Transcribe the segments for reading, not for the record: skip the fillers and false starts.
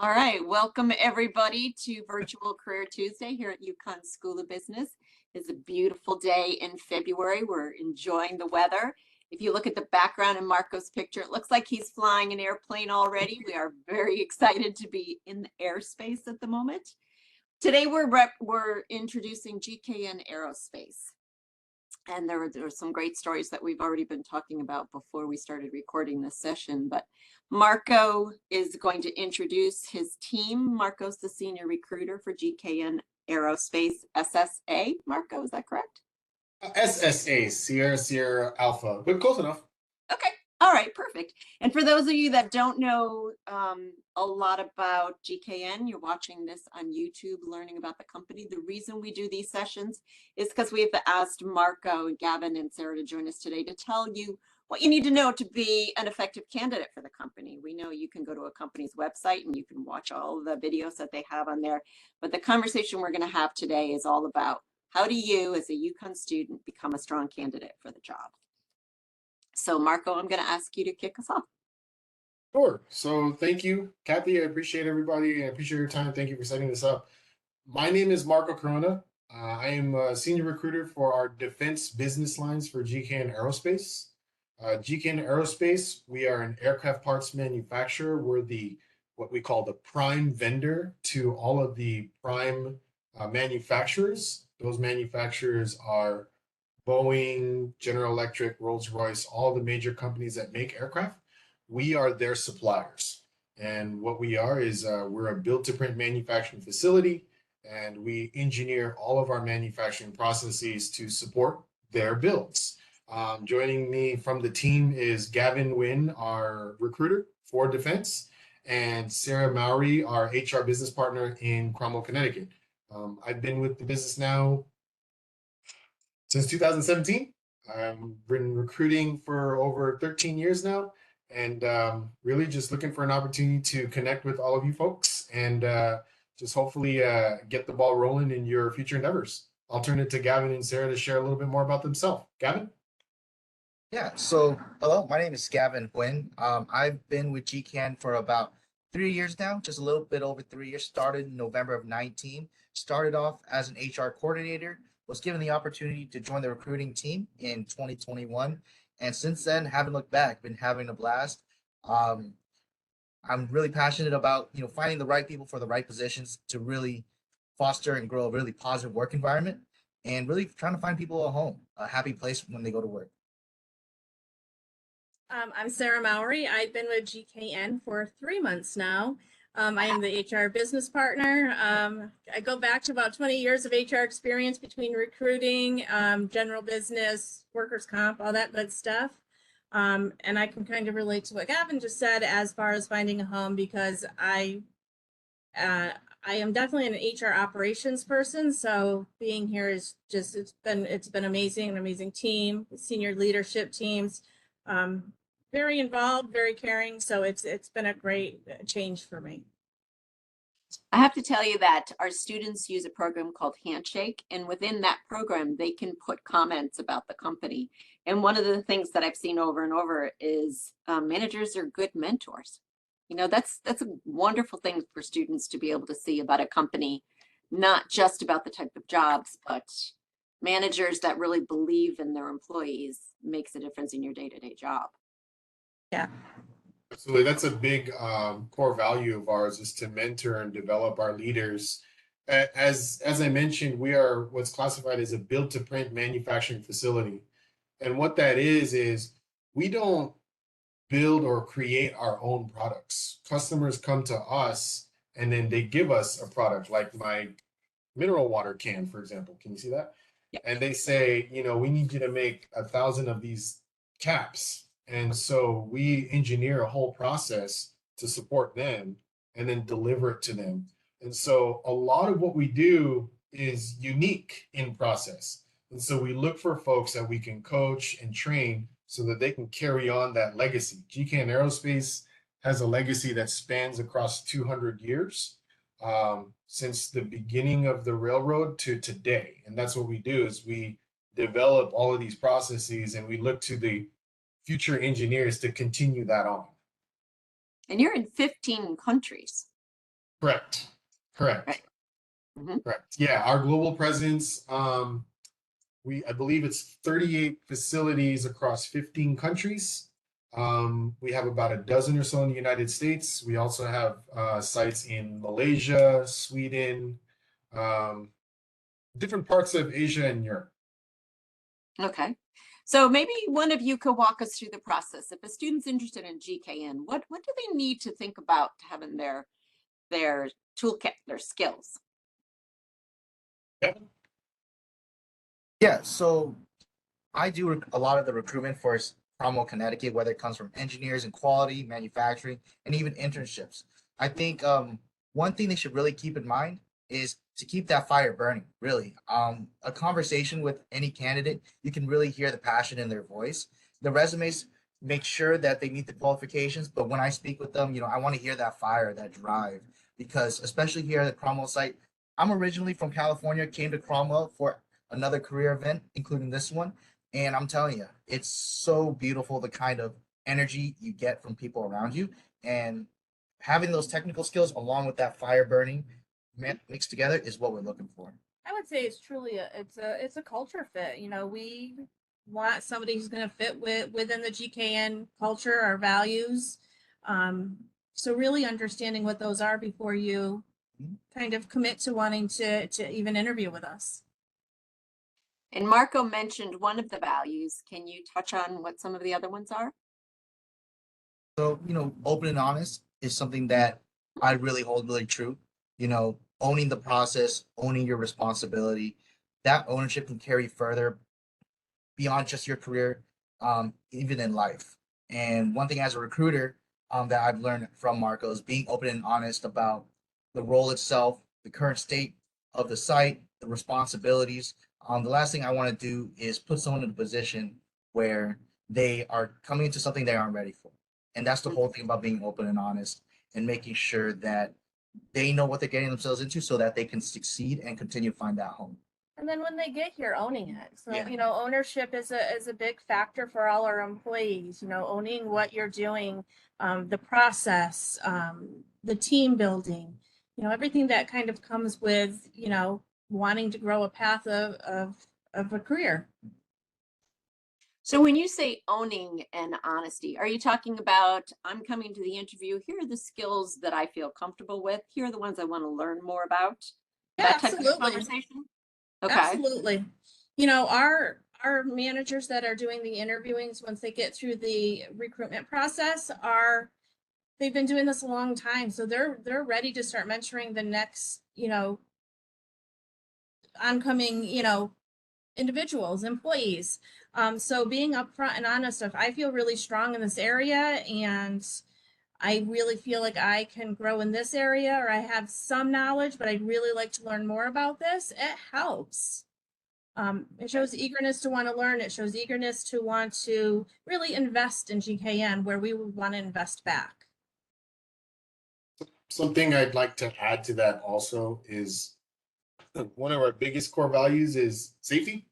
All right, welcome everybody to Virtual Career Tuesday here at UConn School of Business. It's a beautiful day in February. We're enjoying the weather. If you look at the background in Marco's picture, it looks like he's flying an airplane already. We are very excited to be in the airspace at the moment. Today we're introducing GKN Aerospace. And there are some great stories that we've already been talking about before we started recording this session. But Marco is going to introduce his team. Marco's the senior recruiter for GKN Aerospace SSA. Marco, is that correct? SSA, Sierra Alpha, but close enough. Okay. All right, perfect. And for those of you that don't know a lot about GKN, you're watching this on YouTube, learning about the company. The reason we do these sessions is because we've asked Marco, Gavin, and Sarah to join us today to tell you what you need to know to be an effective candidate for the company. We know you can go to a company's website and you can watch all the videos that they have on there. But the conversation we're going to have today is all about how do you, as a UConn student, become a strong candidate for the job? So Marco, I'm going to ask you to kick us off. Sure. So thank you, Kathy. I appreciate everybody. I appreciate your time. Thank you for setting this up. My name is Marco Corona. I am a senior recruiter for our defense business lines for GKN Aerospace. GKN Aerospace, we are an aircraft parts manufacturer. We're what we call the prime vendor to all of the prime manufacturers. Those manufacturers are Boeing, General Electric, Rolls-Royce, all the major companies that make aircraft. We are their suppliers. And what we are is we're a build-to-print manufacturing facility, and we engineer all of our manufacturing processes to support their builds. Joining me from the team is Gavin Wynn, our recruiter for defense, and Sarah Mowry, our HR business partner in Cromwell, Connecticut. I've been with the business now since 2017. I've been recruiting for over 13 years now, and really just looking for an opportunity to connect with all of you folks and just hopefully get the ball rolling in your future endeavors. I'll turn it to Gavin and Sarah to share a little bit more about themselves. Gavin? Yeah, so hello, my name is Gavin Wynn. I've been with GKN for about 3 years now, just a little bit over 3 years. Started in November of 19. Started off as an HR coordinator, was given the opportunity to join the recruiting team in 2021. And since then, haven't looked back, been having a blast. I'm really passionate about, finding the right people for the right positions to really foster and grow a really positive work environment and really trying to find people a home, a happy place when they go to work. I'm Sarah Mowry. I've been with GKN for 3 months now. I am the HR business partner. I go back to about 20 years of HR experience between recruiting, general business, workers' comp, all that good stuff. And I can kind of relate to what Gavin just said as far as finding a home because I am definitely an HR operations person. So being here is just, it's been amazing, an amazing team, senior leadership teams. Very involved, very caring. So it's been a great change for me. I have to tell you that our students use a program called Handshake, and within that program, they can put comments about the company. And one of the things that I've seen over and over is managers are good mentors. That's a wonderful thing for students to be able to see about a company, not just about the type of jobs, but managers that really believe in their employees makes a difference in your day-to-day job. Yeah. Absolutely. That's a big core value of ours is to mentor and develop our leaders. As I mentioned, we are what's classified as a build-to-print manufacturing facility. And what that is we don't build or create our own products. Customers come to us and then they give us a product like my mineral water can, for example. Can you see that? Yeah. And they say, we need you to make 1,000 of these caps. And so we engineer a whole process to support them and then deliver it to them. And so a lot of what we do is unique in process. And so we look for folks that we can coach and train so that they can carry on that legacy. GKN Aerospace has a legacy that spans across 200 years. Since the beginning of the railroad to today. And that's what we do is we develop all of these processes and we look to the future engineers to continue that on. And you're in 15 countries. Correct. Correct. Right. Mhm. Correct. Yeah, our global presence, I believe it's 38 facilities across 15 countries. We have about a dozen or so in the United States. We also have sites in Malaysia, Sweden, um, different parts of Asia and Europe. Okay. So maybe one of you could walk us through the process. If a student's interested in GKN, what do they need to think about having their toolkit, their skills? Yeah, so I do a lot of the recruitment for Cromwell, Connecticut, whether it comes from engineers and quality, manufacturing, and even internships. I think one thing they should really keep in mind is to keep that fire burning. Really, a conversation with any candidate, you can really hear the passion in their voice. The resumes make sure that they meet the qualifications, but when I speak with them, I want to hear that fire, that drive, because especially here at the Cromwell site, I'm originally from California, came to Cromwell for another career event, including this one. And I'm telling you, it's so beautiful the kind of energy you get from people around you. And having those technical skills along with that fire burning mixed together is what we're looking for. I would say it's truly it's a culture fit. We want somebody who's going to fit within the GKN culture, our values. So really understanding what those are before you kind of commit to wanting to even interview with us. And Marco mentioned one of the values. Can you touch on what some of the other ones are? So, open and honest is something that I really hold really true. Owning the process, owning your responsibility, that ownership can carry further beyond just your career, even in life. And one thing as a recruiter that I've learned from Marco is being open and honest about the role itself, the current state of the site, the responsibilities. The last thing I want to do is put someone in a position where they are coming into something they aren't ready for. And that's the whole thing about being open and honest and making sure that they know what they're getting themselves into so that they can succeed and continue to find that home. And then when they get here, owning it. So, Yeah. Ownership is a big factor for all our employees, owning what you're doing, the process, the team building, everything that kind of comes with, wanting to grow a path of a career. So when you say owning and honesty, are you talking about I'm coming to the interview, here are the skills that I feel comfortable with, here are the ones I want to learn more about? Yeah, That type of absolutely. conversation? Okay. Absolutely. Our managers that are doing the interviewings, once they get through the recruitment process, they've been doing this a long time. So they're ready to start mentoring the next, oncoming, individuals, employees. So being upfront and honest, if I feel really strong in this area and I really feel like I can grow in this area, or I have some knowledge, but I'd really like to learn more about this, it helps. It shows eagerness to want to learn. It shows eagerness to want to really invest in GKN where we would want to invest back. Something I'd like to add to that also is one of our biggest core values is safety.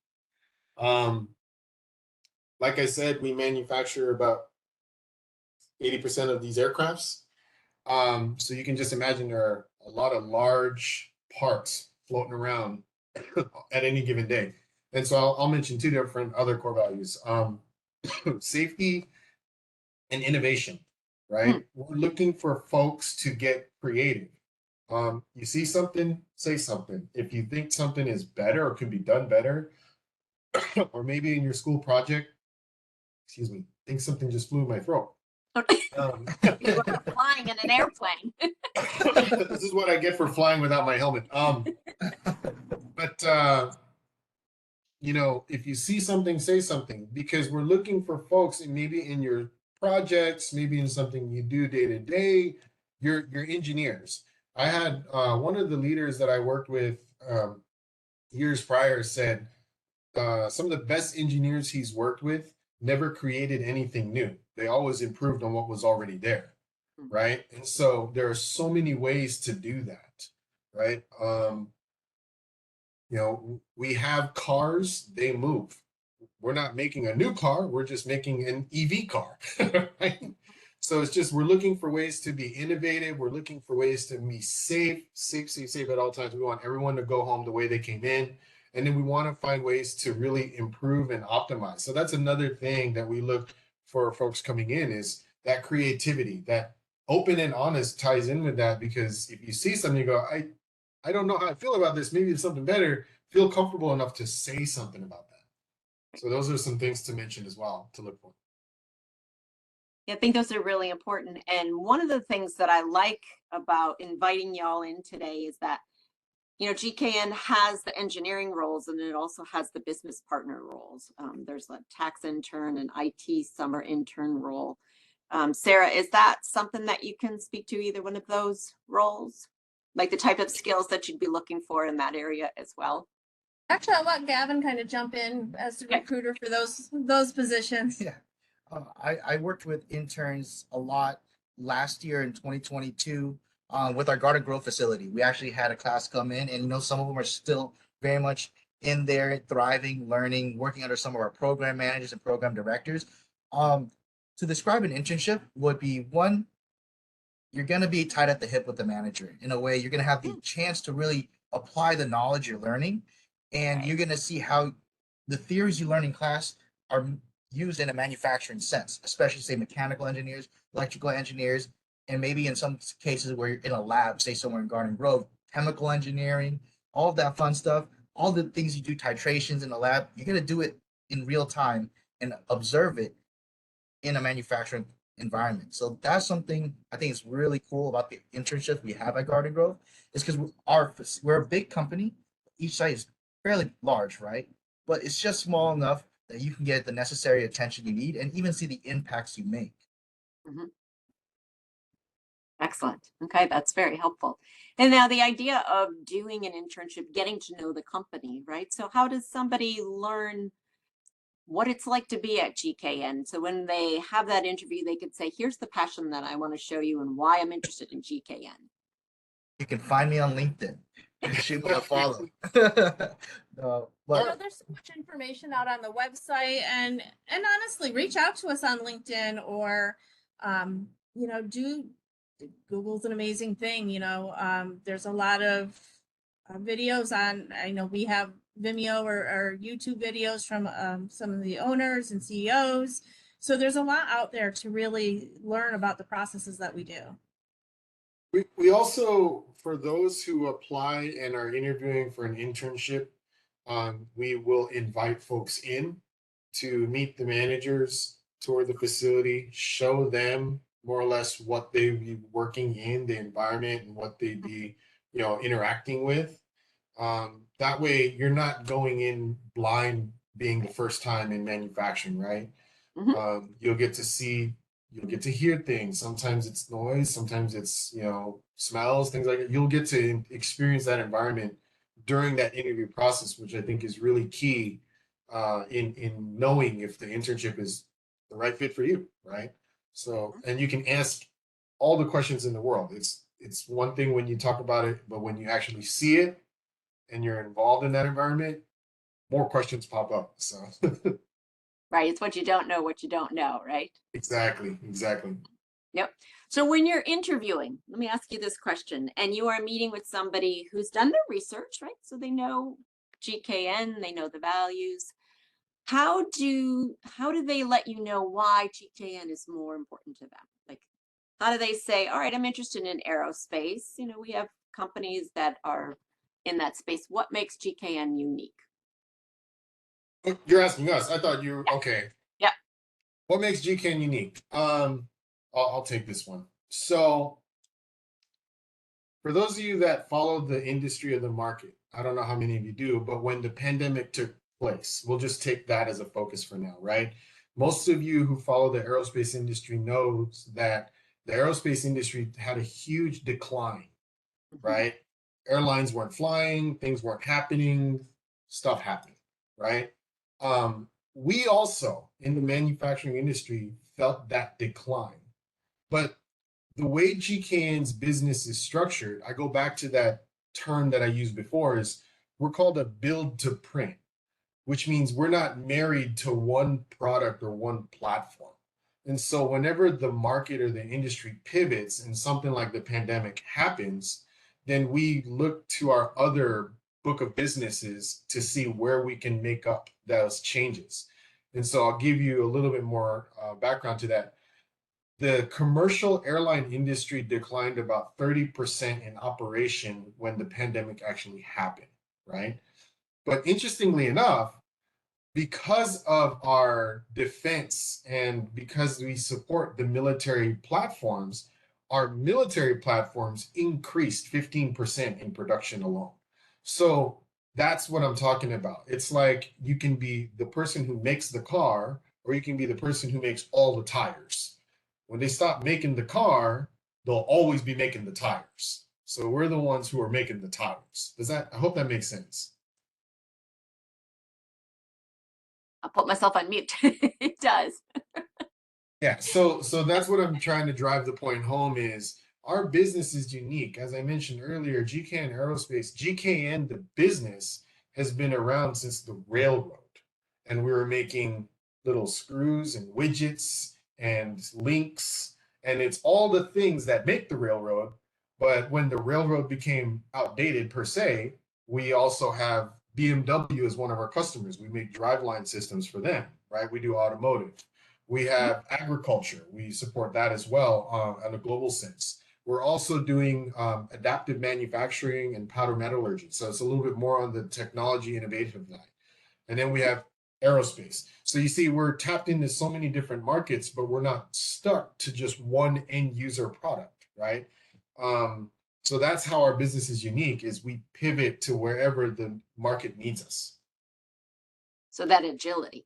Like I said, we manufacture about 80% of these aircrafts. So you can just imagine there are a lot of large parts floating around at any given day. And so I'll mention two different other core values. Safety and innovation, right? We're looking for folks to get creative. You see something, say something. If you think something is better or can be done better, or maybe in your school project, excuse me, think something just flew in my throat. You were flying in an airplane. This is what I get for flying without my helmet. But if you see something, say something, because we're looking for folks, and maybe in your projects, maybe in something you do day to day, you're engineers. I had one of the leaders that I worked with years prior said some of the best engineers he's worked with never created anything new. They always improved on what was already there, right? And so there are so many ways to do that, right? We have cars, they move. We're not making a new car, we're just making an EV car, right? So it's just, we're looking for ways to be innovative. We're looking for ways to be safe at all times. We want everyone to go home the way they came in. And then we want to find ways to really improve and optimize. So that's another thing that we look for folks coming in, is that creativity, that open and honest ties in with that. Because if you see something, you go, I don't know how I feel about this. Maybe it's something better. Feel comfortable enough to say something about that. So those are some things to mention as well, to look for. Yeah, I think those are really important. And one of the things that I like about inviting y'all in today is that, you know, GKN has the engineering roles and it also has the business partner roles. There's a tax intern and IT summer intern role. Sarah, is that something that you can speak to, either one of those roles? Like the type of skills that you'd be looking for in that area as well? Actually, I'll let Gavin kind of jump in as the Okay. recruiter for those positions. Yeah. I worked with interns a lot last year in 2022 with our Garden Grove facility. We actually had a class come in, and some of them are still very much in there, thriving, learning, working under some of our program managers and program directors. To describe an internship would be, one, you're going to be tied at the hip with the manager. In a way, you're going to have the chance to really apply the knowledge you're learning, and you're going to see how the theories you learn in class are used in a manufacturing sense, especially say mechanical engineers, electrical engineers, and maybe in some cases where you're in a lab, say somewhere in Garden Grove, chemical engineering, all of that fun stuff, all the things you do, titrations in the lab, you're going to do it in real time and observe it in a manufacturing environment. So that's something I think is really cool about the internships we have at Garden Grove, is because we're a big company. Each site is fairly large, right? But it's just small enough that you can get the necessary attention you need and even see the impacts you make. Mm-hmm. Excellent. Okay, that's very helpful. And now the idea of doing an internship, getting to know the company, right? So how does somebody learn what it's like to be at GKN? So when they have that interview, they could say, here's the passion that I want to show you and why I'm interested in GKN. You can find me on LinkedIn. Shoot me a follow. But there's so much information out on the website, and honestly, reach out to us on LinkedIn, or Google's an amazing thing. There's a lot of videos on. I know we have Vimeo or YouTube videos from some of the owners and CEOs. So there's a lot out there to really learn about the processes that we do. We also, for those who apply and are interviewing for an internship, we will invite folks in to meet the managers, tour the facility, show them more or less what they'd be working in, the environment, and what they'd be, interacting with. That way you're not going in blind, being the first time in manufacturing, right? Mm-hmm. You'll get to hear things. Sometimes it's noise, sometimes it's, smells, things like that. You'll get to experience that environment during that interview process, which I think is really key in knowing if the internship is the right fit for you, right? So, and you can ask all the questions in the world. It's one thing when you talk about it, but when you actually see it and you're involved in that environment, more questions pop up. So Right. It's what you don't know, right? exactly. Yep. So when you're interviewing, let me ask you this question, and you are meeting with somebody who's done their research, right? So they know GKN, they know the values. How do they let you know why GKN is more important to them? Like, how do they say, all right, I'm interested in aerospace. We have companies that are in that space. What makes GKN unique? You're asking us. I thought you were okay. Yeah. What makes GKN unique? I'll take this one. So for those of you that follow the industry of the market, I don't know how many of you do, but when the pandemic took place, we'll just take that as a focus for now, right? Most of you who follow the aerospace industry knows that the aerospace industry had a huge decline, right? Airlines weren't flying, things weren't happening, stuff happened, right? We also in the manufacturing industry felt that decline. But the way GKN's business is structured, I go back to that term that I used before, is we're called a build to print, which means we're not married to one product or one platform. And so whenever the market or the industry pivots and something like the pandemic happens, then we look to our other book of businesses to see where we can make up those changes. And so I'll give you a little bit more background to that. The commercial airline industry declined about 30% in operation when the pandemic actually happened, right? But interestingly enough, because of our defense and because we support the military platforms, our military platforms increased 15% in production alone. So that's what I'm talking about. It's like you can be the person who makes the car, or you can be the person who makes all the tires. When they stop making the car, they'll always be making the tires. So we're the ones who are making the tires. I hope that makes sense. I'll put myself on mute. It does. Yeah, so that's what I'm trying to drive the point home is our business is unique. As I mentioned earlier, GKN Aerospace, GKN, the business, has been around since the railroad. And we were making little screws and widgets and links, and it's all the things that make the railroad. But when the railroad became outdated per se, we also have BMW as one of our customers. We make driveline systems for them, right? We do automotive. We have agriculture. We support that as well on a global sense. We're also doing adaptive manufacturing and powder metallurgy. So it's a little bit more on the technology innovative side. And then we have aerospace. So you see, we're tapped into so many different markets, but we're not stuck to just one end user product, right? So that's how our business is unique, is we pivot to wherever the market needs us. So that agility.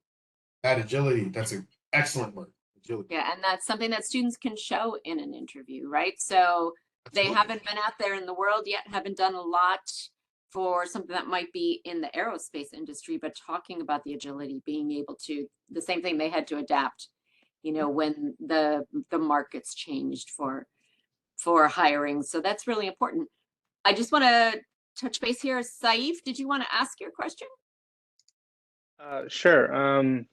That agility, that's an excellent word. Agility. Yeah, and that's something that students can show in an interview, right? So they Absolutely. haven't been out there in the world yet, haven't done a lot for something that might be in the aerospace industry, but talking about the agility, being able to, the same thing they had to adapt, you know, when the markets changed for hiring. So that's really important. I just want to touch base here. Saif, did you want to ask your question? Sure.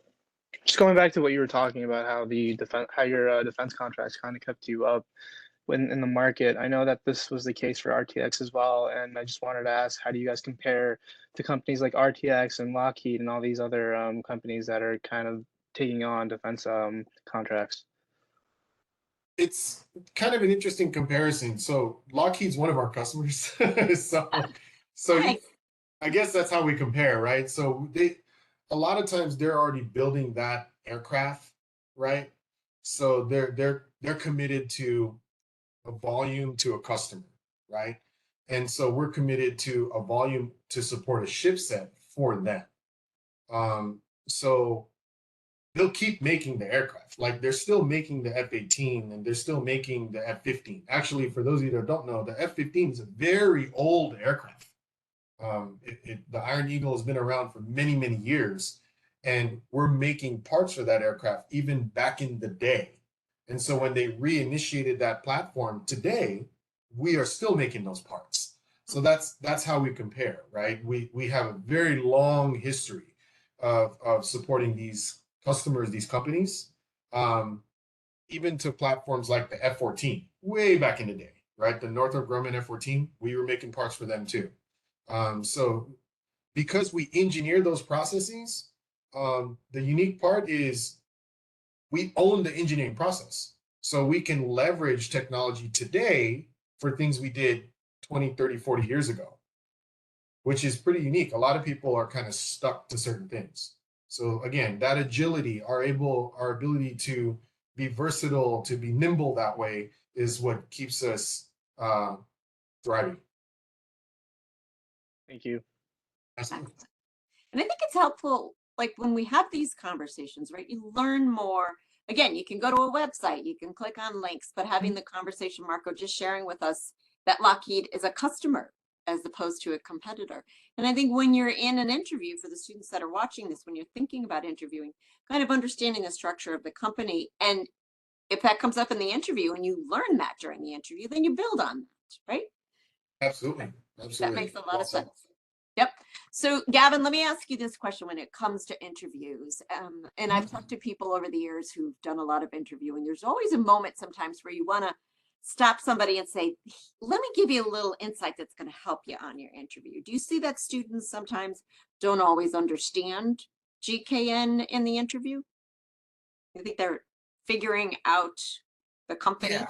Just going back to what you were talking about, how your defense contracts kind of kept you up when in the market. I know that this was the case for RTX as well, and I just wanted to ask, how do you guys compare to companies like RTX and Lockheed and all these other companies that are kind of taking on defense contracts? It's kind of an interesting comparison. So Lockheed's one of our customers. Nice. I guess that's how we compare, right? So a lot of times they're already building that aircraft, right? So they're committed to a volume to a customer, right? And so we're committed to a volume to support a ship set for them. So they'll keep making the aircraft. Like they're still making the F-18 and they're still making the F-15. Actually, for those of you that don't know, the F-15 is a very old aircraft. The Iron Eagle has been around for many, many years, and we're making parts for that aircraft even back in the day. And so when they reinitiated that platform today, we are still making those parts. So that's how we compare, right? We have a very long history of supporting these customers, these companies, even to platforms like the F-14, way back in the day, right? The Northrop Grumman F-14, we were making parts for them too. So because we engineer those processes, the unique part is we own the engineering process. So we can leverage technology today for things we did 20, 30, 40 years ago, which is pretty unique. A lot of people are kind of stuck to certain things. So again, that agility, our ability to be versatile, to be nimble that way is what keeps us thriving. Thank you. Absolutely. And I think it's helpful, like when we have these conversations, right? You learn more. Again, you can go to a website, you can click on links, but having the conversation, Marco, just sharing with us that Lockheed is a customer as opposed to a competitor. And I think when you're in an interview, for the students that are watching this, when you're thinking about interviewing, kind of understanding the structure of the company, and if that comes up in the interview and you learn that during the interview, then you build on that, right? Absolutely. That makes a lot of sense. Yep. So Gavin, let me ask you this question when it comes to interviews. And I've talked to people over the years who've done a lot of interviewing. There's always a moment sometimes where you want to stop somebody and say, let me give you a little insight that's going to help you on your interview. Do you see that students sometimes don't always understand GKN in the interview? I think they're figuring out the company. Yeah.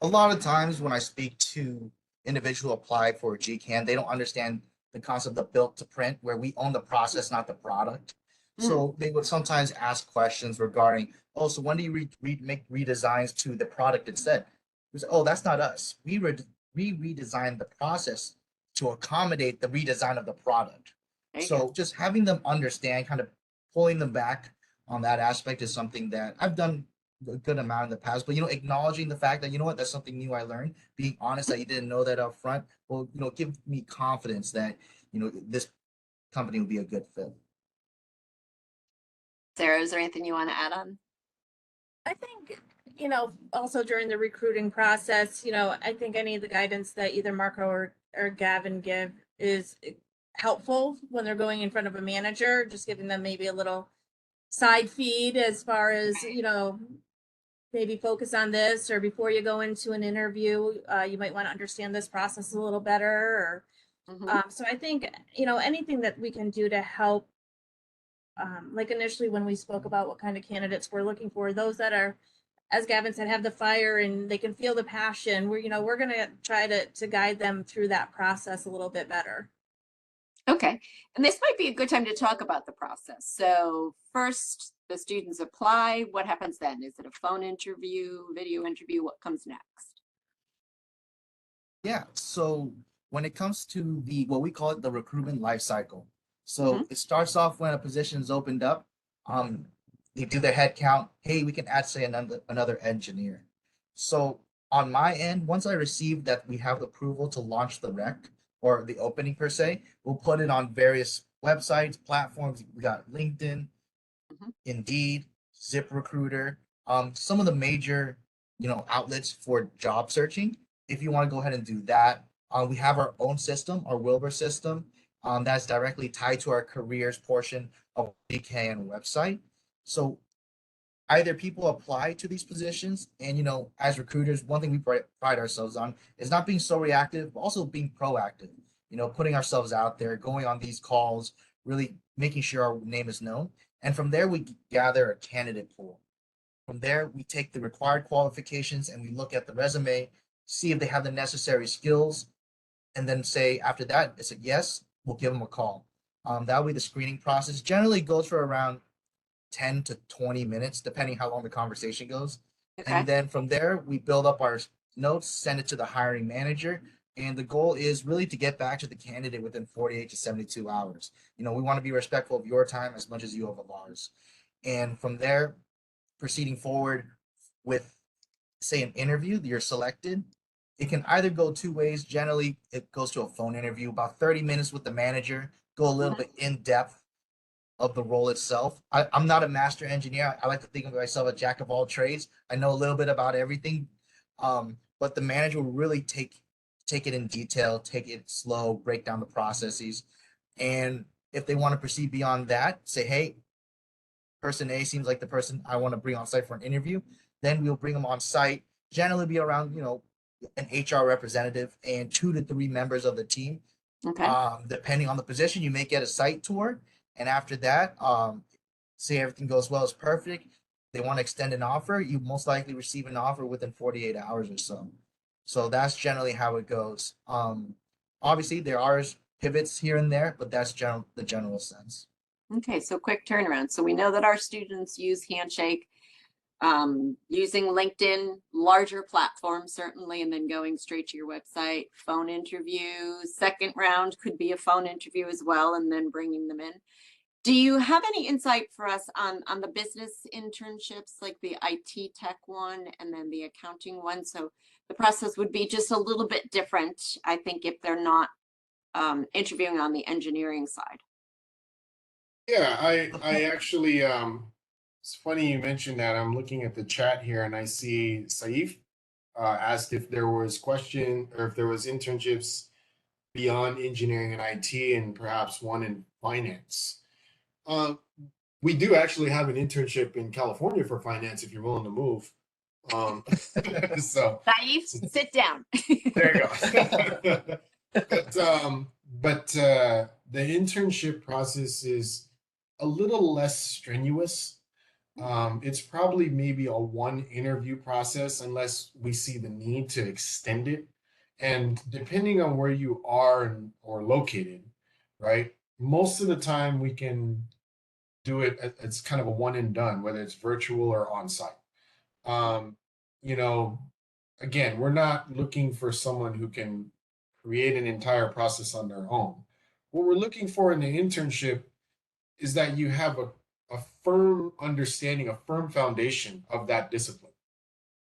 A lot of times when I speak to individuals who apply for GCAN, they don't understand the concept of built to print, where we own the process, not the product. So they would sometimes ask questions regarding, oh, so when do you make redesigns to the product instead? We say, oh, that's not us. We redesigned the process to accommodate the redesign of the product. There you So go. just having them understand, kind of pulling them back on that aspect is something that I've done a good amount in the past. But acknowledging the fact that that's something new I learned. Being honest that you didn't know that up front will give me confidence that this company will be a good fit. Sarah, is there anything you want to add on? I think, also during the recruiting process, I think any of the guidance that either Marco or Gavin give is helpful when they're going in front of a manager, just giving them maybe a little side feed as far as, maybe focus on this, or before you go into an interview, you might want to understand this process a little better. Or so I think, anything that we can do to help, like initially when we spoke about what kind of candidates we're looking for, those that are, as Gavin said, have the fire and they can feel the passion. We're going to try to guide them through that process a little bit better. Okay, and this might be a good time to talk about the process. So first, the students apply. What happens then? Is it a phone interview, video interview? What comes next? Yeah. So when it comes to what we call it, the recruitment life cycle. So it starts off when a position is opened up. They do their head count. Hey, we can add, say, another engineer. So on my end, once I receive that we have approval to launch the rec or the opening per se, we'll put it on various websites, platforms. We got LinkedIn, Indeed, ZipRecruiter, some of the major, outlets for job searching. If you want to go ahead and do that, we have our own system, our Wilbur system, that's directly tied to our careers portion of the GKN website. So either people apply to these positions, and as recruiters, one thing we pride ourselves on is not being so reactive, but also being proactive. Putting ourselves out there, going on these calls, really making sure our name is known. And from there, we gather a candidate pool. From there, we take the required qualifications and we look at the resume, see if they have the necessary skills, and then say after that, it's a yes, we'll give them a call. That way, the screening process generally goes for around 10 to 20 minutes, depending how long the conversation goes. Okay. And then from there, we build up our notes, send it to the hiring manager. And the goal is really to get back to the candidate within 48 to 72 hours. We want to be respectful of your time as much as you of ours. And from there, proceeding forward with, say, an interview, you're selected. It can either go two ways. Generally, it goes to a phone interview, about 30 minutes with the manager, go a little bit in depth of the role itself. I'm not a master engineer. I like to think of myself a jack of all trades. I know a little bit about everything, but the manager will really take it in detail, take it slow, break down the processes, and if they want to proceed beyond that, say, hey, person A seems like the person I want to bring on site for an interview. Then we'll bring them on site. Generally, be around an HR representative and 2 to 3 members of the team. Okay. Depending on the position, you may get a site tour. And after that, say everything goes well, it's perfect. They want to extend an offer, you most likely receive an offer within 48 hours or so. So that's generally how it goes. Obviously, there are pivots here and there, but that's the general sense. Okay, so quick turnaround. So we know that our students use Handshake, using LinkedIn, larger platforms certainly, and then going straight to your website. Phone interview, second round could be a phone interview as well, and then bringing them in. Do you have any insight for us on the business internships, like the IT tech one and then the accounting one? So the process would be just a little bit different, I think, if they're not interviewing on the engineering side. Yeah, I actually it's funny you mentioned that. I'm looking at the chat here and I see Saif asked if there was question or if there was internships beyond engineering and IT, and perhaps one in finance. Uh, we do actually have an internship in California for finance if you're willing to move. So Saif, sit down. there you go. but the internship process is a little less strenuous. It's probably maybe a one interview process unless we see the need to extend it. And depending on where you are or located, right? Most of the time we can do it. It's kind of a one and done, whether it's virtual or on site. Um, you know, again, we're not looking for someone who can create an entire process on their own. What we're looking for in the internship is that you have a firm understanding, a firm foundation of that discipline,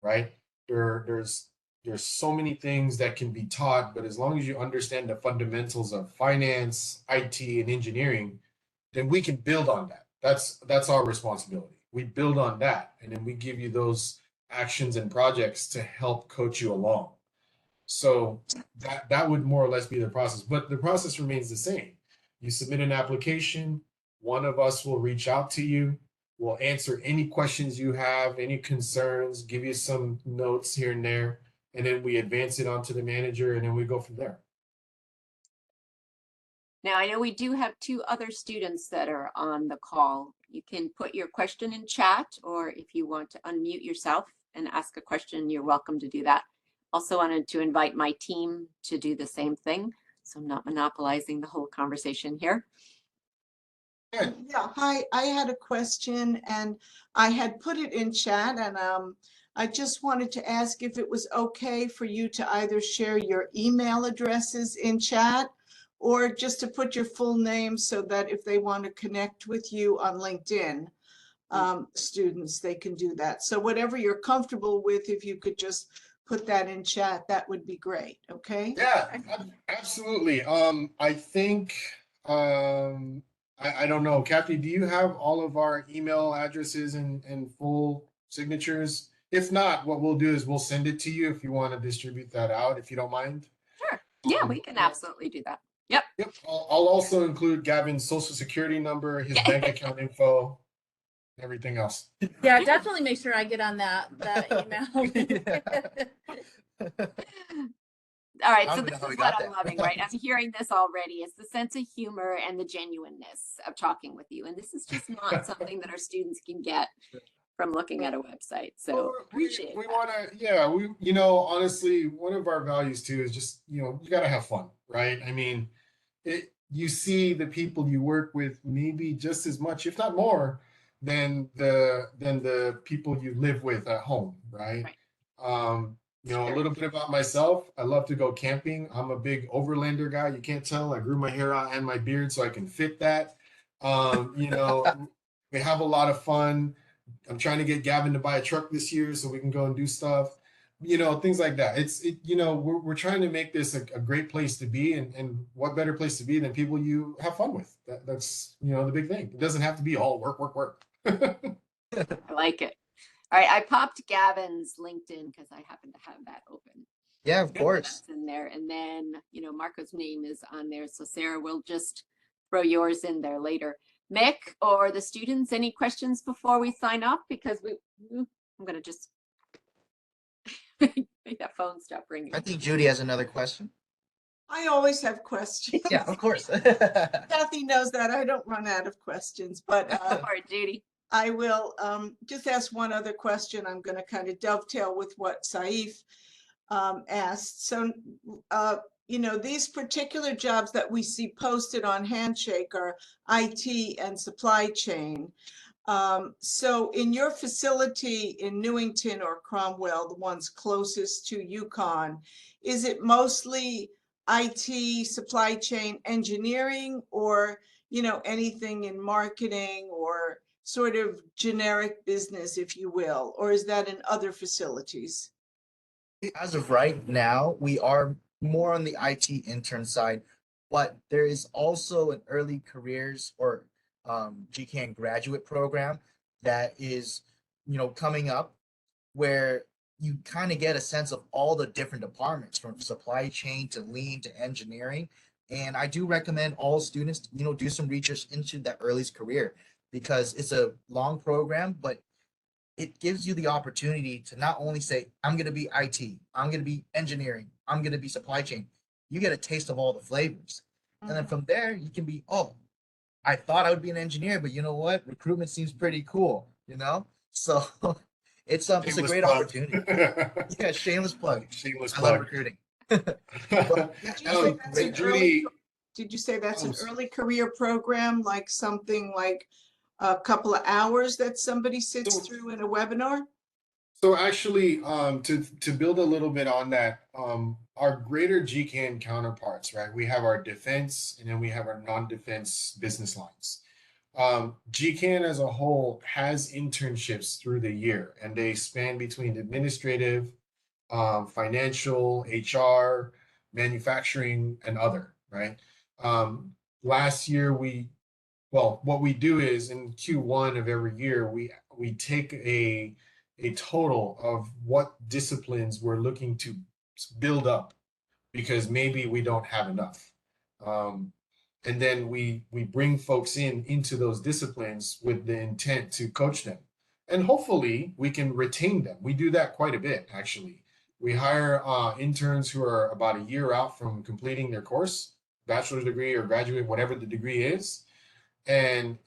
right? There's so many things that can be taught, but as long as you understand the fundamentals of finance, IT, and engineering, then we can build on that. That's our responsibility. We build on that, and then we give you those actions and projects to help coach you along. So that would more or less be the process, but the process remains the same. You submit an application, one of us will reach out to you, we'll answer any questions you have, any concerns, give you some notes here and there, and then we advance it onto the manager, and then we go from there. Now, I know we do have two other students that are on the call. You can put your question in chat, or if you want to unmute yourself and ask a question, you're welcome to do that. Also wanted to invite my team to do the same thing, so I'm not monopolizing the whole conversation here. Good. Yeah, hi, I had a question and I had put it in chat, and I just wanted to ask if it was okay for you to either share your email addresses in chat or just to put your full name so that if they want to connect with you on LinkedIn, students, they can do that. So whatever you're comfortable with, if you could just put that in chat, that would be great, okay? Yeah, absolutely. I think I don't know, Kathy, do you have all of our email addresses and full signatures? If not, what we'll do is we'll send it to you if you want to distribute that out, if you don't mind. Sure. Yeah, we can absolutely do that. Yep. Yep. I'll also include Gavin's social security number, his bank account info, everything else. Yeah, definitely make sure I get on that email. All right, I so don't this know how is we what got I'm there. loving, right? I'm hearing this already. It's the sense of humor and the genuineness of talking with you. And this is just not something that our students can get from looking at a website. So appreciate we that. want to, yeah, honestly, one of our values too is just, you got to have fun, right? I mean, you see the people you work with maybe just as much, if not more, than the people you live with at home, right? A little bit about myself. I love to go camping. I'm a big overlander guy. You can't tell. I grew my hair out and my beard so I can fit that. We have a lot of fun. I'm trying to get Gavin to buy a truck this year so we can go and do stuff. Things like that. We're trying to make this a great place to be, and what better place to be than people you have fun with. That's the big thing. It doesn't have to be all work, work, work. I like it. All right, I popped Gavin's LinkedIn because I happen to have that open. Yeah, of course. That's in there. And then, Marco's name is on there. So Sarah will just throw yours in there later. Mick or the students, any questions before we sign off? Because I'm going to just make that phone stop ringing. I think Judy has another question. I always have questions. Yeah, of course. Kathy knows that I don't run out of questions, but All right, Judy. I will just ask one other question. I'm going to kind of dovetail with what Saif asked. So, these particular jobs that we see posted on Handshake are IT and supply chain. So in your facility in Newington or Cromwell, the ones closest to UConn, is it mostly IT, supply chain, engineering, or, anything in marketing or sort of generic business, if you will, or is that in other facilities? As of right now, we are more on the IT intern side, but there is also an early careers or GKN graduate program that is, coming up where you kind of get a sense of all the different departments from supply chain to lean to engineering. And I do recommend all students, do some research into that early's career because it's a long program, but it gives you the opportunity to not only say, I'm going to be IT, I'm going to be engineering, I'm going to be supply chain. You get a taste of all the flavors. And then from there, you can be, oh, I thought I would be an engineer, but you know what? Recruitment seems pretty cool, So it's a Shameless great plug. opportunity. Yeah, shameless plug. Shameless I love plug. recruiting. Did you say that's an Judy, Did you say that's an Oh, early career program, like something like a couple of hours that somebody sits So- through in a webinar? So actually, to build a little bit on that, our greater GKN counterparts, right? We have our defense and then we have our non-defense business lines. GKN as a whole has internships through the year, and they span between administrative, financial, HR, manufacturing, and other, right? Last year what we do is in Q1 of every year, we take a total of what disciplines we're looking to build up because maybe we don't have enough. And then we bring folks into those disciplines with the intent to coach them. And hopefully we can retain them. We do that quite a bit, actually. We hire interns who are about a year out from completing their course, bachelor's degree or graduate, whatever the degree is. And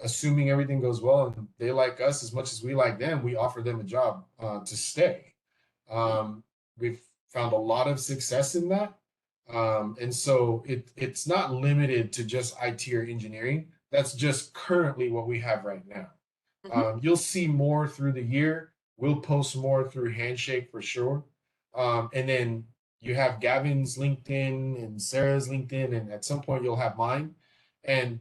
assuming everything goes well and they like us as much as we like them, we offer them a job to stay. We've found a lot of success in that. And so it's not limited to just IT or engineering. That's just currently what we have right now. You'll see more through the year. We'll post more through Handshake for sure. And then you have Gavin's LinkedIn and Sarah's LinkedIn, and at some point you'll have mine. And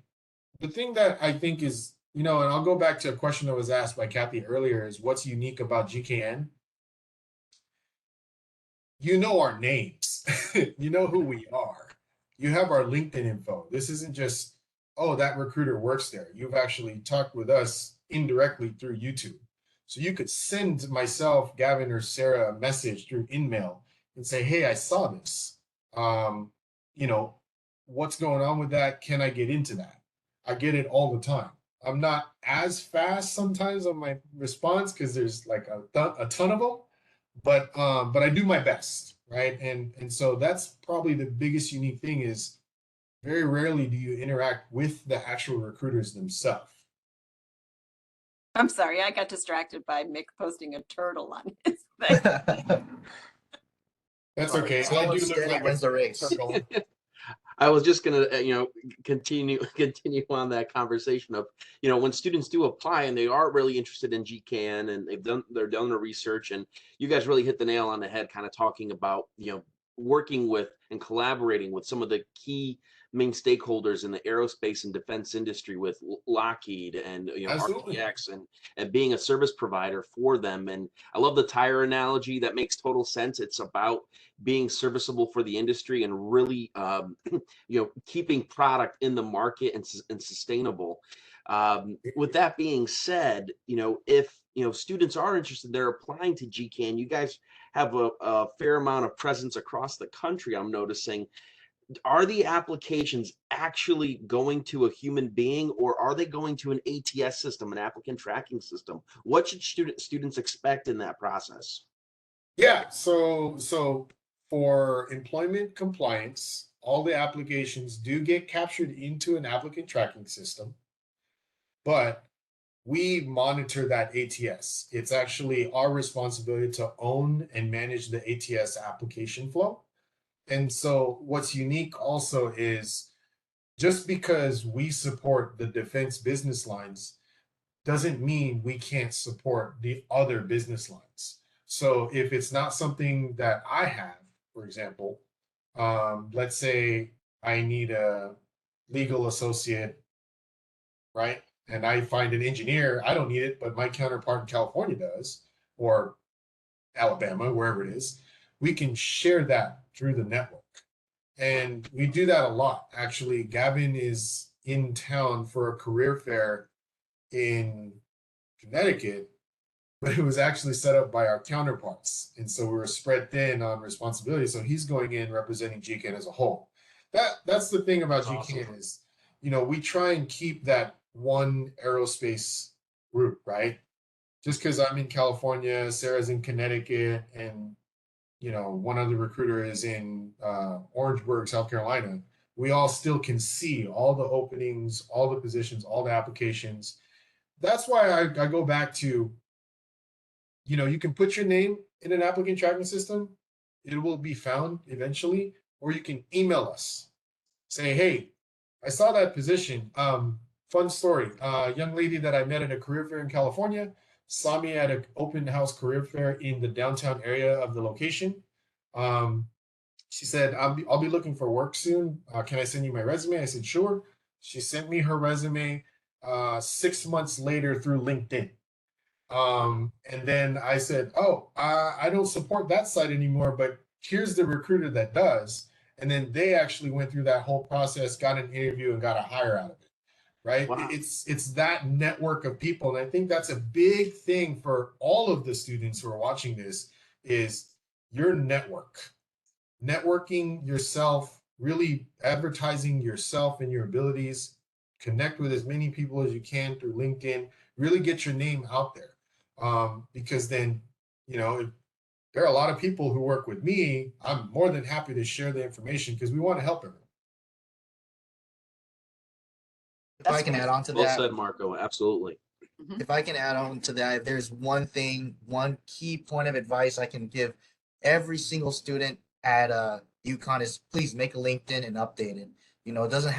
the thing that I think is, and I'll go back to a question that was asked by Kathy earlier, is what's unique about GKN? You know our names. You know who we are. You have our LinkedIn info. This isn't just, oh, that recruiter works there. You've actually talked with us indirectly through YouTube. So you could send myself, Gavin, or Sarah a message through InMail and say, hey, I saw this. What's going on with that? Can I get into that? I get it all the time. I'm not as fast sometimes on my response because there's like a ton of them, but I do my best, right? And so that's probably the biggest unique thing is very rarely do you interact with the actual recruiters themselves. I'm sorry, I got distracted by Mick posting a turtle on his thing. That's okay. I Someone do look steady like wins the race. turtle. I was just gonna, continue on that conversation of, when students do apply and they are really interested in GKN and they're done the research, and you guys really hit the nail on the head, kind of talking about, working with and collaborating with some of the key main stakeholders in the aerospace and defense industry with Lockheed and Absolutely. RTX and being a service provider for them. And I love the tire analogy. That makes total sense. It's about being serviceable for the industry and really keeping product in the market and sustainable. With that being said, if students are interested, they're applying to GKN. You guys have a fair amount of presence across the country, I'm noticing. Are the applications actually going to a human being, or are they going to an ATS system, an applicant tracking system? What should students expect in that process? Yeah, so for employment compliance, all the applications do get captured into an applicant tracking system, but we monitor that ATS. It's actually our responsibility to own and manage the ATS application flow. And so what's unique also is just because we support the defense business lines doesn't mean we can't support the other business lines. So if it's not something that I have, for example, let's say I need a legal associate, right? And I find an engineer, I don't need it, but my counterpart in California does, or Alabama, wherever it is, we can share that through the network. And we do that a lot. Actually, Gavin is in town for a career fair in Connecticut but it was actually set up by our counterparts. And so we were spread thin on responsibility. So he's going in representing GKN as a whole. That's the thing about That's GKN awesome. is, we try and keep that one aerospace group, right? Just because I'm in California, Sarah's in Connecticut, and one other recruiter is in Orangeburg, South Carolina, we all still can see all the openings, all the positions, all the applications. That's why I go back to, you can put your name in an applicant tracking system, it will be found eventually, or you can email us, say, hey, I saw that position. Fun story. Young lady that I met at a career fair in California saw me at an open house career fair in the downtown area of the location. She said, I'll be looking for work soon. Can I send you my resume? I said, sure. She sent me her resume 6 months later through LinkedIn. And then I said, oh, I don't support that site anymore, but here's the recruiter that does. And then they actually went through that whole process, got an interview, and got a hire out of it. Right? Wow. It's that network of people. And I think that's a big thing for all of the students who are watching this is your networking yourself, really advertising yourself and your abilities, connect with as many people as you can through LinkedIn, really get your name out there. Because then, if there are a lot of people who work with me, I'm more than happy to share the information because we want to help everyone. If I can add on to Well that, said, Marco. Absolutely. if I can add on to that, if there's one key point of advice I can give every single student at UConn is please make a LinkedIn and update it. It doesn't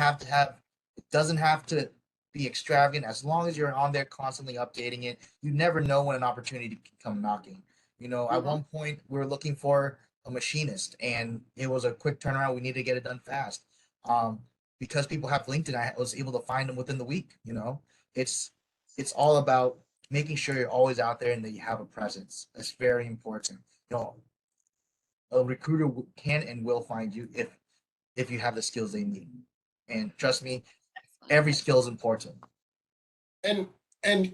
have to be extravagant. As long as you're on there constantly updating it, you never know when an opportunity can come knocking. At one point we were looking for a machinist and it was a quick turnaround. We needed to get it done fast. Because people have LinkedIn, I was able to find them within the week. It's all about making sure you're always out there and that you have a presence. That's very important. A recruiter can and will find you if you have the skills they need. And trust me, every skill is important. And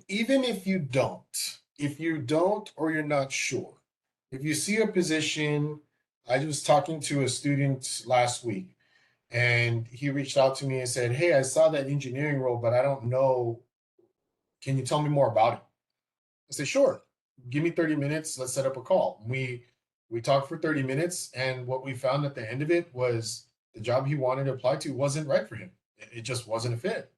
even if you don't, or you're not sure, if you see a position, I was talking to a student last week and he reached out to me and said, hey, I saw that engineering role, but I don't know. Can you tell me more about it? I said, sure. Give me 30 minutes. Let's set up a call. We talked for 30 minutes. And what we found at the end of it was the job he wanted to apply to wasn't right for him. It just wasn't a fit.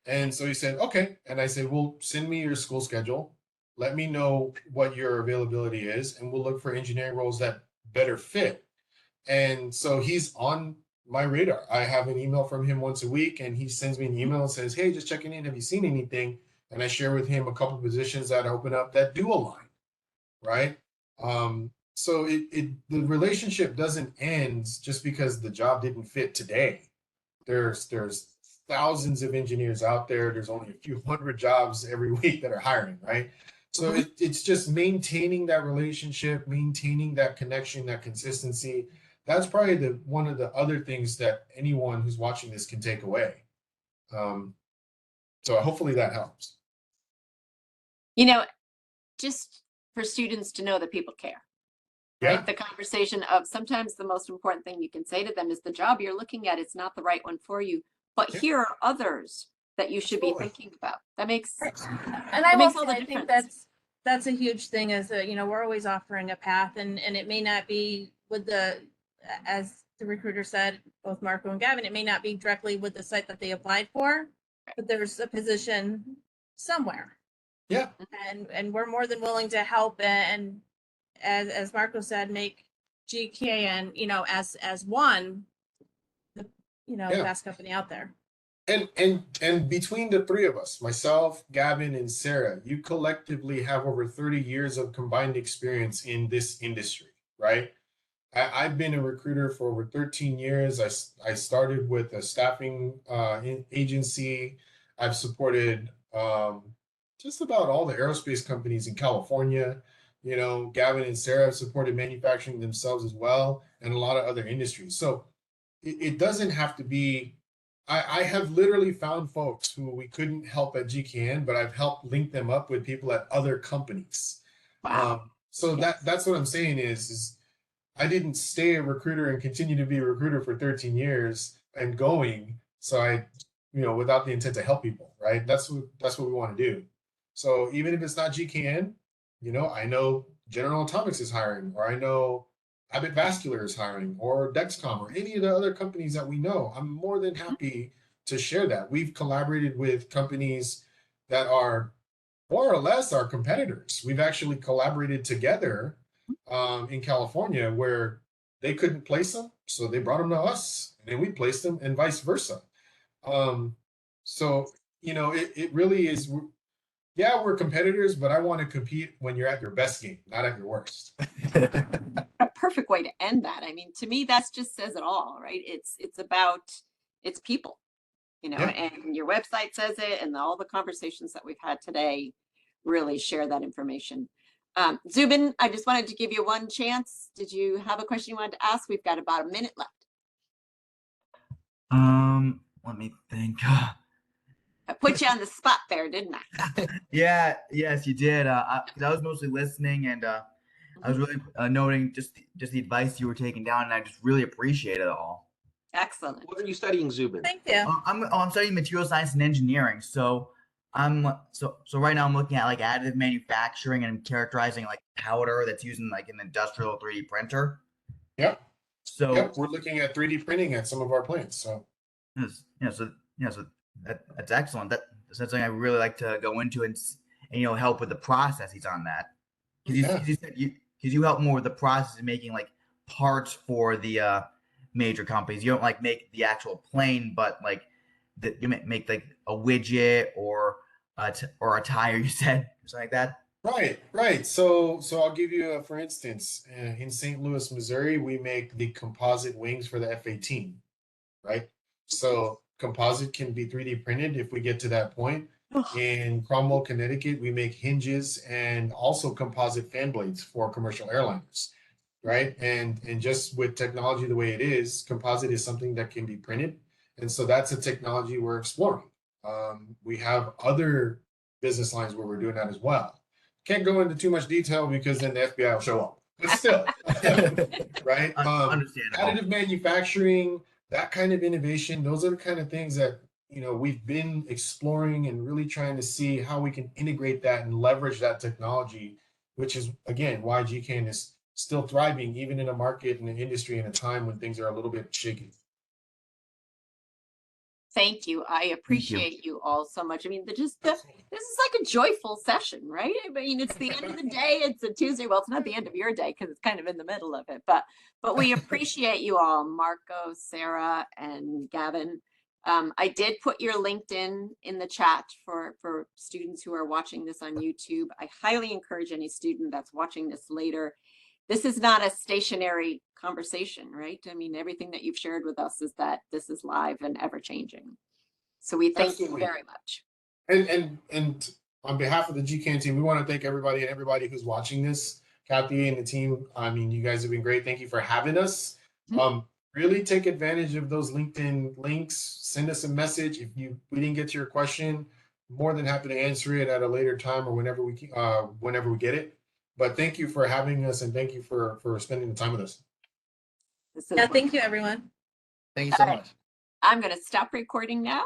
And so he said, okay. And I said, well, send me your school schedule. Let me know what your availability is. And we'll look for engineering roles that better fit. And so he's on my radar. I have an email from him once a week and he sends me an email and says, hey, just checking in. Have you seen anything? And I share with him a couple of positions that open up that do align, right? So the relationship doesn't end just because the job didn't fit today. There's thousands of engineers out there. There's only a few hundred jobs every week that are hiring, right? So it's just maintaining that relationship, maintaining that connection, that consistency. That's probably one of the other things that anyone who's watching this can take away. So hopefully that helps. Just for students to know that people care. Yeah. Right? The conversation of sometimes the most important thing you can say to them is the job you're looking at, it's not the right one for you, but Yeah. here are others that you should Absolutely. be thinking about. That makes And I It will makes say, all the I think difference. that's a huge thing is that, we're always offering a path and it may not be with as the recruiter said, both Marco and Gavin, it may not be directly with the site that they applied for, but there's a position somewhere. Yeah. And we're more than willing to help and as Marco said, make GKN, as one, the Yeah. best company out there. And between the three of us, myself, Gavin, and Sarah, you collectively have over 30 years of combined experience in this industry, right? I've been a recruiter for over 13 years. I started with a staffing agency. I've supported just about all the aerospace companies in California. Gavin and Sarah have supported manufacturing themselves as well, and a lot of other industries. So it doesn't have to be. I have literally found folks who we couldn't help at GKN, but I've helped link them up with people at other companies. Wow. So that's what I'm saying is I didn't stay a recruiter and continue to be a recruiter for 13 years and going. So I, without the intent to help people, right? That's what we want to do. So even if it's not GKN, I know General Atomics is hiring, or I know Abbott Vascular is hiring, or Dexcom, or any of the other companies that we know. I'm more than happy to share that. We've collaborated with companies that are more or less our competitors. We've actually collaborated together in California where they couldn't place them, so they brought them to us, and then we placed them, and vice versa. So it really is. Yeah, we're competitors, but I want to compete when you're at your best game, not at your worst. A perfect way to end that. I mean, to me, that's just says it all, right? It's people, Yeah. and your website says it, and all the conversations that we've had today really share that information. Zubin, I just wanted to give you one chance. Did you have a question you wanted to ask? We've got about a minute left. Let me think. I put you on the spot there, didn't I? Yeah, yes, you did. 'Cause I was mostly listening, and I was really noting just the advice you were taking down, and I just really appreciate it all. Excellent. What are you studying, Zubin? Thank you. I'm studying material science and engineering, so so right now I'm looking at like additive manufacturing and characterizing like powder that's used in like an industrial 3D printer. Yep. So Yep, we're looking at 3D printing at some of our plants. So so that's excellent. That's something I really like to go into and help with the processes on that. Because you help more with the process of making like parts for the major companies. You don't like make the actual plane, but like you make like a widget or a tire. You said something like that. right. So I'll give you for instance, in St. Louis, Missouri, we make the composite wings for the F-18, right? So composite can be 3D printed if we get to that point. In Cromwell, Connecticut, we make hinges and also composite fan blades for commercial airliners, right? And just with technology the way it is, composite is something that can be printed, and so that's a technology we're exploring. We have other business lines where we're doing that as well. Can't go into too much detail because then the FBI will show up. But still, right? Understandable. Additive manufacturing, that kind of innovation, those are the kind of things that we've been exploring and really trying to see how we can integrate that and leverage that technology, which is again why GKN is still thriving even in a market and an industry in a time when things are a little bit shaky. Thank you. I appreciate you all so much. I mean, this is like a joyful session, right? I mean, it's the end of the day. It's a Tuesday. Well, it's not the end of your day because it's kind of in the middle of it, but we appreciate you all, Marco, Sarah, and Gavin. I did put your LinkedIn in the chat for students who are watching this on YouTube. I highly encourage any student that's watching this later. This is not a stationary conversation, right? I mean, everything that you've shared with us is that this is live and ever changing. So we thank you very much. And on behalf of the GKN team, we want to thank everybody who's watching this. Kathy and the team, I mean, you guys have been great. Thank you for having us. Really take advantage of those LinkedIn links. Send us a message if we didn't get to your question. More than happy to answer it at a later time or whenever we get it. But thank you for having us, and thank you for spending the time with us. Yeah, thank you, everyone. Thank you so much. I'm going to stop recording now.